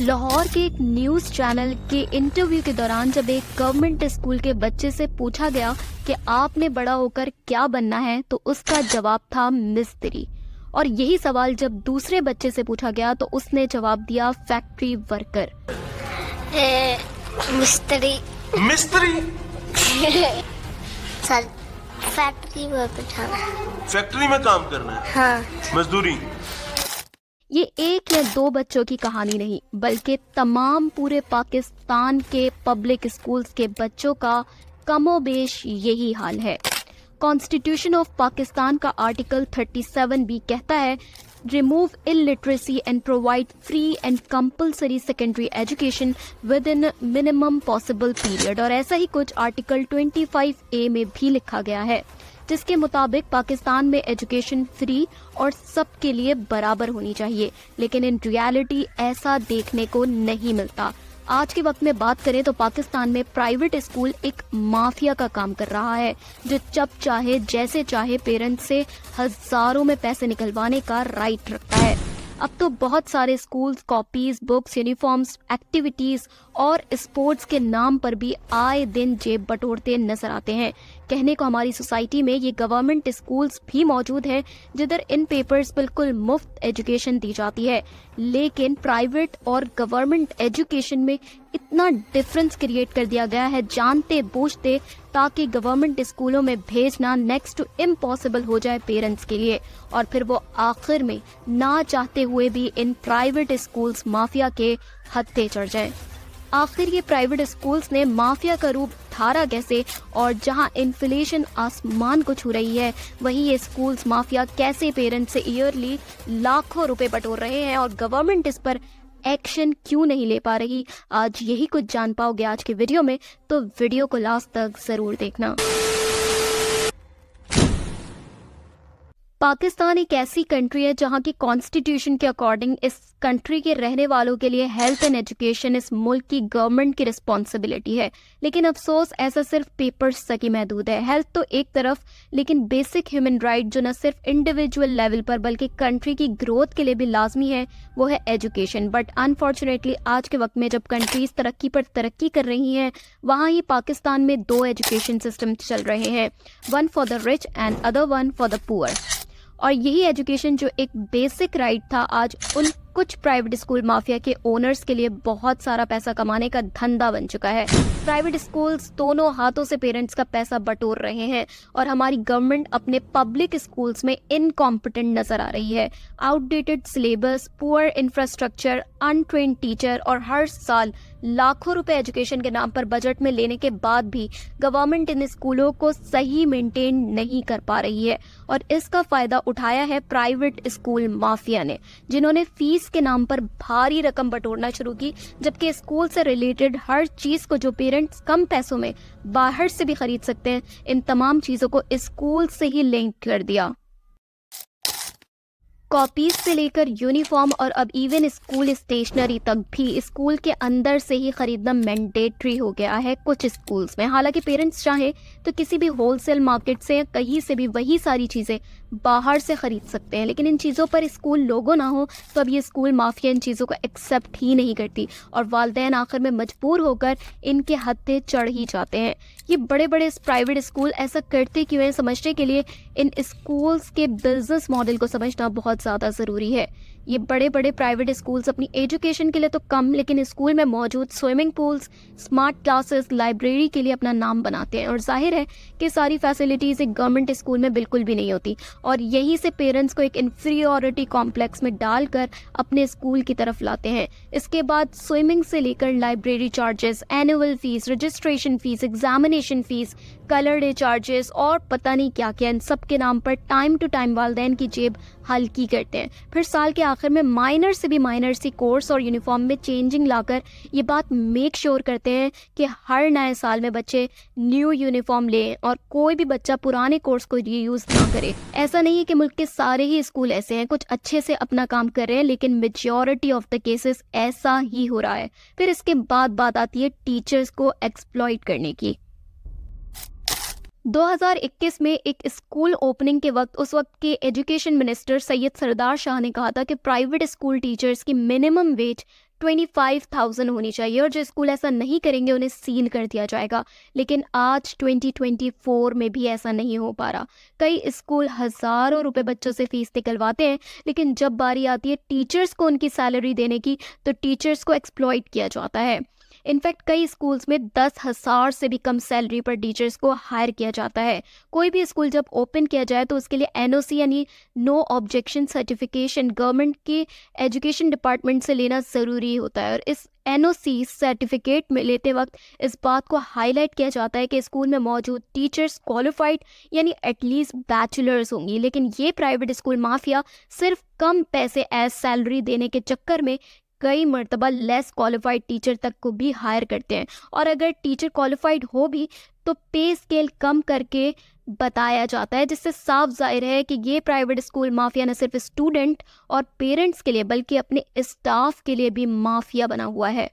लाहौर के एक news channel के इंटरव्यू के दौरान जब एक गवर्नमेंट स्कूल के बच्चे से पूछा गया कि आपने बड़ा होकर क्या बनना है, तो उसका जवाब था मिस्त्री। और यही सवाल जब दूसरे बच्चे से पूछा गया तो उसने जवाब दिया फैक्ट्री वर्कर। मिस्त्री। मिस्त्री? सर, फैक्ट्री वर्कर था। फैक्ट्री में काम करना है? हाँ। मजदूरी? ये एक या दो बच्चों की कहानी नहीं, बल्कि तमाम पूरे पाकिस्तान के पब्लिक स्कूल्स के बच्चों का कमोबेश यही हाल है। कॉन्स्टिट्यूशन ऑफ पाकिस्तान का आर्टिकल 37 भी कहता है, remove illiteracy and provide free and compulsory secondary education with in minimum possible period. और ऐसा ही कुछ आर्टिकल 25A में भी लिखा गया है, जिसके मुताबिक पाकिस्तान में एजुकेशन फ्री और सबके लिए बराबर होनी चाहिए। लेकिन इन रियलिटी ऐसा देखने को नहीं मिलता। आज के वक्त में बात करें तो पाकिस्तान में प्राइवेट स्कूल एक माफिया का काम कर रहा है, जो जब चाहे जैसे चाहे पेरेंट्स से हजारों में पैसे निकलवाने का राइट रखता है। अब तो बहुत सारे schools copies, books, uniforms, activities और स्पोर्ट्स के नाम पर भी आए दिन जेब बटोरते नजर आते हैं। कहने को हमारी सोसाइटी में ये गवर्नमेंट स्कूल्स भी मौजूद हैं, जिधर इन पेपर्स बिल्कुल मुफ्त एजुकेशन दी जाती है। लेकिन प्राइवेट और गवर्नमेंट एजुकेशन में इतना डिफरेंस क्रिएट कर दिया गया है जानते बूझते, ताकि गवर्नमेंट स्कूलों में भेजना नेक्स्ट टू इम्पॉसिबल हो जाए पेरेंट्स के लिए, और फिर वो आखिर में ना चाहते हुए भी इन प्राइवेट स्कूल्स माफिया के हत्थे चढ़ जाएं। आखिर ये प्राइवेट स्कूल्स ने माफिया का रूप धारा कैसे, और जहां इन्फ्लेशन आसमान को छू रही है, वहीं ये स्कूल्स माफिया कैसे पेरेंट्स से ईयरली लाखों रुपए बटोर रहे हैं और गवर्नमेंट इस पर एक्शन क्यों नहीं ले पा रही, आज यही कुछ जान पाओगे आज के वीडियो में, तो वीडियो को लास्ट तक जरूर देखना। पाकिस्तान एक ऐसी कंट्री है जहां की कॉन्स्टिट्यूशन के अकॉर्डिंग इस कंट्री के रहने वालों के लिए हेल्थ एंड एजुकेशन इस मुल्क की गवर्नमेंट की रिस्पॉन्सिबिलिटी है। लेकिन अफसोस ऐसा सिर्फ पेपर्स तक ही महदूद है। हेल्थ तो एक तरफ, लेकिन बेसिक ह्यूमन राइट जो न सिर्फ इंडिविजुअल लेवल पर बल्कि कंट्री की ग्रोथ के लिए भी लाजमी है, वो है एजुकेशन। बट अनफॉर्चुनेटली आज के वक्त में जब कंट्रीज तरक्की पर तरक्की कर रही हैं, वहाँ ही पाकिस्तान में दो एजुकेशन सिस्टम चल रहे हैं, one for the rich and other one for the poor. और यही एजुकेशन जो एक बेसिक राइट था, आज उन कुछ प्राइवेट स्कूल माफिया के ओनर्स के लिए बहुत सारा पैसा कमाने का धंधा बन चुका है। प्राइवेट स्कूल्स दोनों हाथों से पेरेंट्स का पैसा बटोर रहे हैं और हमारी गवर्नमेंट अपने पब्लिक स्कूल्स में इनकॉम्पिटेंट नजर आ रही है। Outdated syllabus, poor infrastructure, untrained teacher और हर साल लाखों रुपए एजुकेशन के नाम पर बजट में लेने के बाद भी गवर्नमेंट इन स्कूलों को सही मेंटेन नहीं कर पा रही है। और इसका फायदा उठाया है प्राइवेट स्कूल माफिया ने, जिन्होंने फीस के नाम पर भारी रकम बटोरना शुरू की, जबकि स्कूल से रिलेटेड हर चीज को जो पेरेंट्स कम पैसों में बाहर से भी खरीद सकते हैं, इन तमाम चीजों को स्कूल से ही लिंक कर दिया। कॉपीज से लेकर यूनिफॉर्म और अब इवन स्कूल स्टेशनरी तक भी स्कूल के अंदर से ही खरीदना मैंडेटरी हो गया है कुछ स्कूल्स में। हालांकि पेरेंट्स चाहें तो किसी भी होलसेल मार्केट से कहीं से भी वही सारी चीज़ें बाहर से खरीद सकते हैं, लेकिन इन चीज़ों पर स्कूल लोगो ना हो तो अब ये स्कूल माफिया इन चीज़ों को एक्सेप्ट ही नहीं करती और वालिदैन आखिर में मजबूर होकर इनके हत्थे चढ़ ही जाते हैं। ये बड़े बड़े प्राइवेट स्कूल ऐसा करते क्यों हैं, समझने के लिए इन स्कूल्स के बिजनेस मॉडल को समझना बहुत ज़्यादा ज़रूरी है। ये बड़े बड़े प्राइवेट स्कूल्स अपनी एजुकेशन के लिए तो कम, लेकिन स्कूल में मौजूद swimming pools, smart classes, library के लिए अपना नाम बनाते हैं। और जाहिर है कि सारी फैसिलिटीज़ एक गवर्नमेंट स्कूल में बिल्कुल भी नहीं होती, और यहीं से पेरेंट्स को एक इन्फीरियॉरिटी कॉम्प्लेक्स में डालकर अपने स्कूल की तरफ लाते हैं। इसके बाद स्विमिंग से लेकर library charges, annual fees, registration fees, examination fees, colour day charges और पता नहीं क्या क्या, इन सब के नाम पर टाइम टू टाइम वालिदैन की जेब हल्की करते हैं। फिर साल के आखिर में माइनर से भी माइनर सी कोर्स और यूनिफॉर्म में चेंजिंग लाकर ये बात मेक श्योर करते हैं कि हर नए साल में बच्चे न्यू यूनिफॉर्म लें और कोई भी बच्चा पुराने कोर्स को रीयूज ना करे। ऐसा नहीं है कि मुल्क के सारे ही स्कूल ऐसे हैं, कुछ अच्छे से अपना काम कर रहे हैं, लेकिन मेजॉरिटी ऑफ द केसेस ऐसा ही हो रहा है। फिर इसके बाद बात आती है टीचर्स को एक्सप्लॉइट करने की। 2021 में एक स्कूल ओपनिंग के वक्त उस वक्त के एजुकेशन मिनिस्टर सैयद सरदार शाह ने कहा था कि प्राइवेट स्कूल टीचर्स की मिनिमम वेज 25,000 होनी चाहिए और जो स्कूल ऐसा नहीं करेंगे उन्हें सील कर दिया जाएगा। लेकिन आज 2024 में भी ऐसा नहीं हो पा रहा। कई स्कूल हज़ारों रुपए बच्चों से फीस निकलवाते हैं, लेकिन जब बारी आती है टीचर्स को उनकी सैलरी देने की तो टीचर्स को एक्सप्लॉइट किया जाता है। इनफैक्ट कई स्कूल्स में 10,000 से भी कम सैलरी पर टीचर्स को हायर किया जाता है। कोई भी स्कूल जब ओपन किया जाए तो उसके लिए एनओसी यानी नो ऑब्जेक्शन सर्टिफिकेशन गवर्नमेंट के एजुकेशन डिपार्टमेंट से लेना ज़रूरी होता है। और इस एनओसी सर्टिफिकेट में लेते वक्त इस बात को हाईलाइट किया जाता है कि स्कूल में मौजूद टीचर्स क्वालिफाइड यानी एटलीस्ट बैचलर्स होंगी। लेकिन ये प्राइवेट स्कूल माफिया सिर्फ कम पैसे एज सैलरी देने के चक्कर में कई मर्तबा लेस क्वालिफाइड टीचर तक को भी हायर करते हैं। और अगर टीचर क्वालिफाइड हो भी तो पे स्केल कम करके बताया जाता है, जिससे साफ जाहिर है कि ये प्राइवेट स्कूल माफिया न सिर्फ स्टूडेंट और पेरेंट्स के लिए बल्कि अपने स्टाफ के लिए भी माफिया बना हुआ है।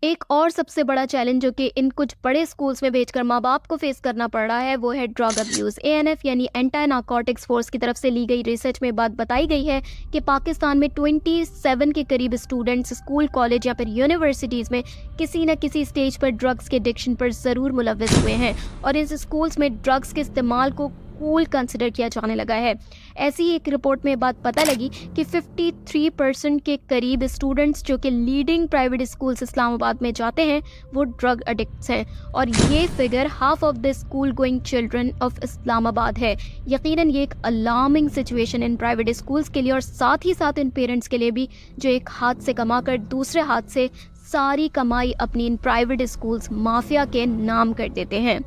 एक और सबसे बड़ा चैलेंज जो कि इन कुछ बड़े स्कूल्स में भेजकर माँ बाप को फेस करना पड़ रहा है वो है ड्रग अब्यूज़। एएनएफ यानी एंटी नारकोटिक्स फोर्स की तरफ से ली गई रिसर्च में बात बताई गई है कि पाकिस्तान में 27 के करीब स्टूडेंट्स स्कूल, कॉलेज या फिर यूनिवर्सिटीज़ में किसी न किसी स्टेज पर ड्रग्स के एडिक्शन पर ज़रूर मुलव्वस हुए हैं और इस स्कूल्स में ड्रग्स के इस्तेमाल को कूल कंसिडर किया जाने लगा है। ऐसी ही एक रिपोर्ट में बात पता लगी कि 53% के करीब स्टूडेंट्स जो कि लीडिंग प्राइवेट स्कूल्स इस्लामाबाद में जाते हैं वो ड्रग एडिक्ट्स हैं और ये figure half of the school going children of Islamabad है। यकीनन ये एक alarming situation in private schools के लिए और साथ ही साथ इन पेरेंट्स के लिए भी जो एक हाथ से कमाकर दूसरे हाथ से सारी कमाई अपनी इन प्राइवेट स्कूल्स माफिया के नाम कर देते हैं।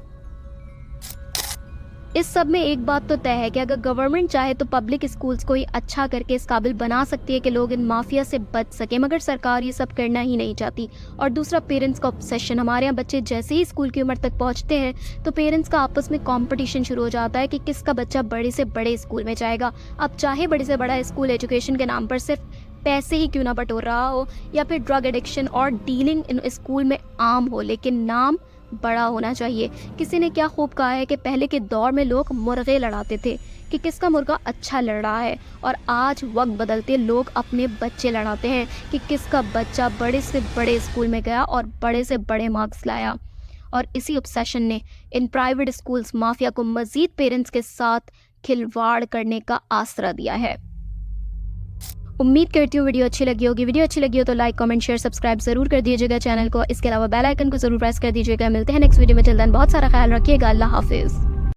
इस सब में एक बात तो तय है कि अगर गवर्नमेंट चाहे तो पब्लिक स्कूल्स को ही अच्छा करके इस काबिल बना सकती है कि लोग इन माफिया से बच सकें, मगर सरकार ये सब करना ही नहीं चाहती। और दूसरा पेरेंट्स का ऑब्सेशन। हमारे यहाँ बच्चे जैसे ही स्कूल की उम्र तक पहुँचते हैं तो पेरेंट्स का आपस में कंपटीशन शुरू हो जाता है कि किसका बच्चा बड़े से बड़े स्कूल में जाएगा। अब चाहे बड़े से बड़ा स्कूल एजुकेशन के नाम पर सिर्फ पैसे ही क्यों ना बटोर रहा हो या फिर ड्रग एडिक्शन और डीलिंग इन स्कूल में आम हो, लेकिन नाम बड़ा होना चाहिए। किसी ने क्या खूब कहा है कि पहले के दौर में लोग मुर्गे लड़ाते थे कि किसका मुर्गा अच्छा लड़ रहा है और आज वक्त बदलते लोग अपने बच्चे लड़ाते हैं कि किसका बच्चा बड़े से बड़े स्कूल में गया और बड़े से बड़े मार्क्स लाया। और इसी ऑब्सेशन ने इन प्राइवेट स्कूल्स माफिया को मजीद पेरेंट्स के साथ खिलवाड़ करने का आसरा दिया है। उम्मीद करती हूँ वीडियो अच्छी लगी होगी। वीडियो अच्छी लगी हो तो लाइक, कमेंट, शेयर, सब्सक्राइब जरूर कर दीजिएगा चैनल को। इसके अलावा बेल आइकन को जरूर प्रेस कर दीजिएगा। मिलते हैं नेक्स्ट वीडियो में। टिल देन बहुत सारा ख्याल रखिएगा। अल्लाह हाफिज़।